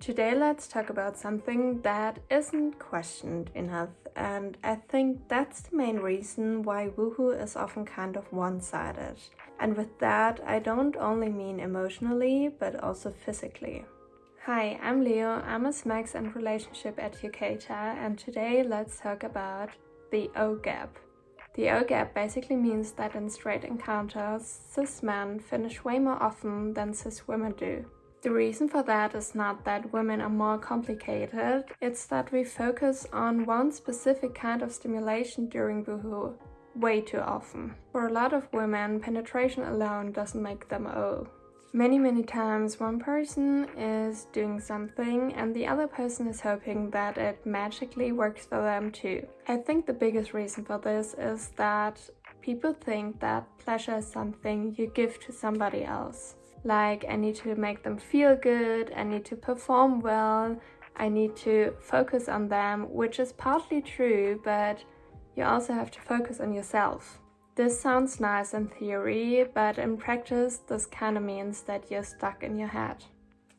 Today let's talk about something that isn't questioned enough, and I think that's the main reason why woohoo is often kind of one-sided. And with that, I don't only mean emotionally, but also physically. Hi, I'm Leo, I'm a sex and relationship educator, and today let's talk about the O gap. The O gap basically means that in straight encounters, cis men finish way more often than cis women do. The reason for that is not that women are more complicated, it's that we focus on one specific kind of stimulation during woohoo way too often. For a lot of women, penetration alone doesn't make them O. Many times one person is doing something and the other person is hoping that it magically works for them too. I think the biggest reason for this is that people think that pleasure is something you give to somebody else. Like, I need to make them feel good, I need to perform well, I need to focus on them, which is partly true, but you also have to focus on yourself. This sounds nice in theory, but in practice this kind of means that you're stuck in your head.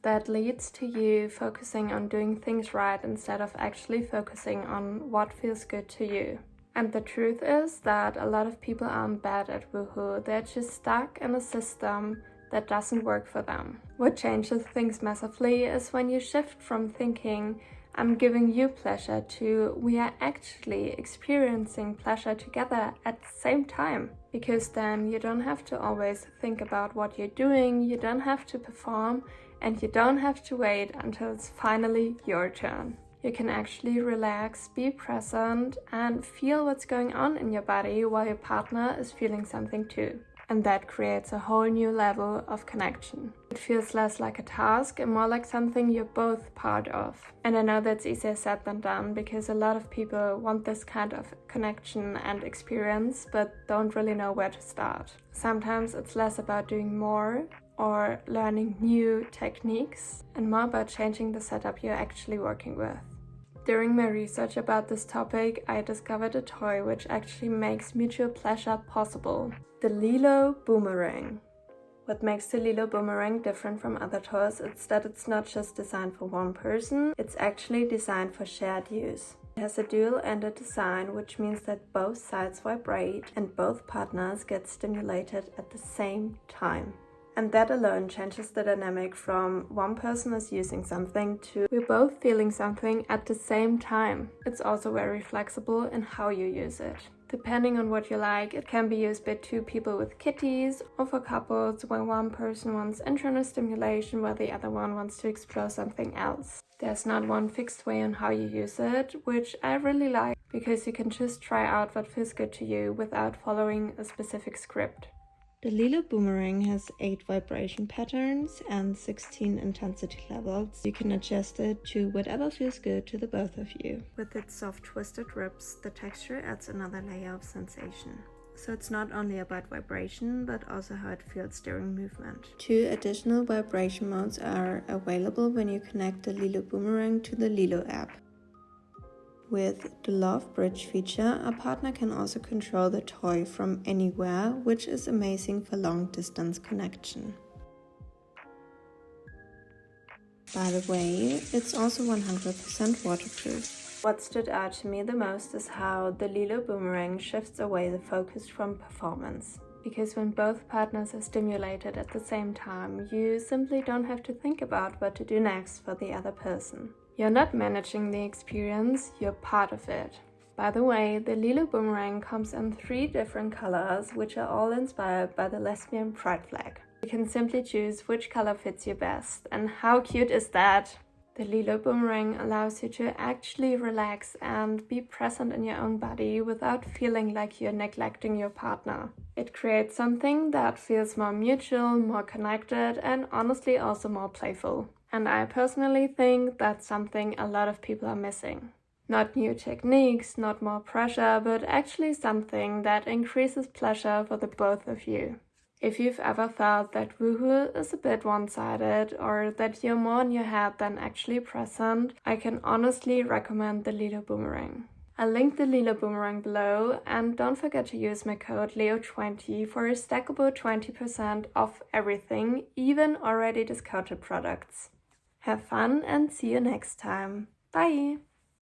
That leads to you focusing on doing things right instead of actually focusing on what feels good to you. And the truth is that a lot of people aren't bad at woohoo, they're just stuck in a system that doesn't work for them. What changes things massively is when you shift from thinking, I'm giving you pleasure, to we are actually experiencing pleasure together at the same time. Because then you don't have to always think about what you're doing, you don't have to perform, and you don't have to wait until it's finally your turn. You can actually relax, be present, and feel what's going on in your body while your partner is feeling something too. And that creates a whole new level of connection. It feels less like a task and more like something you're both part of. And I know that's easier said than done, because a lot of people want this kind of connection and experience but don't really know where to start. Sometimes it's less about doing more or learning new techniques and more about changing the setup you're actually working with. During my research about this topic, I discovered a toy which actually makes mutual pleasure possible. The LELO Boomerang. What makes the LELO Boomerang different from other toys is that it's not just designed for one person, it's actually designed for shared use. It has a dual-ended design, which means that both sides vibrate and both partners get stimulated at the same time. And that alone changes the dynamic from one person is using something to we're both feeling something at the same time. It's also very flexible in how you use it. Depending on what you like, it can be used by two people with kitties, or for couples when one person wants internal stimulation while the other one wants to explore something else. There's not one fixed way on how you use it, which I really like, because you can just try out what feels good to you without following a specific script. The LELO Boomerang has 8 vibration patterns and 16 intensity levels. You can adjust it to whatever feels good to the both of you. With its soft twisted ribs, the texture adds another layer of sensation. So it's not only about vibration, but also how it feels during movement. 2 additional vibration modes are available when you connect the LELO Boomerang to the LELO app. With the Love Bridge feature, a partner can also control the toy from anywhere, which is amazing for long-distance connection. By the way, it's also 100% waterproof. What stood out to me the most is how the LELO Boomerang shifts away the focus from performance. Because when both partners are stimulated at the same time, you simply don't have to think about what to do next for the other person. You're not managing the experience, you're part of it. By the way, the LELO Boomerang comes in 3 different colors, which are all inspired by the lesbian pride flag. You can simply choose which color fits you best. And how cute is that? The LELO Boomerang allows you to actually relax and be present in your own body without feeling like you're neglecting your partner. It creates something that feels more mutual, more connected, and honestly also more playful. And I personally think that's something a lot of people are missing. Not new techniques, not more pressure, but actually something that increases pleasure for the both of you. If you've ever felt that woohoo is a bit one-sided, or that you're more in your head than actually present, I can honestly recommend the LELO Boomerang. I'll link the LELO Boomerang below, and don't forget to use my code LEO20 for a stackable 20% off everything, even already discounted products. Have fun and see you next time. Bye!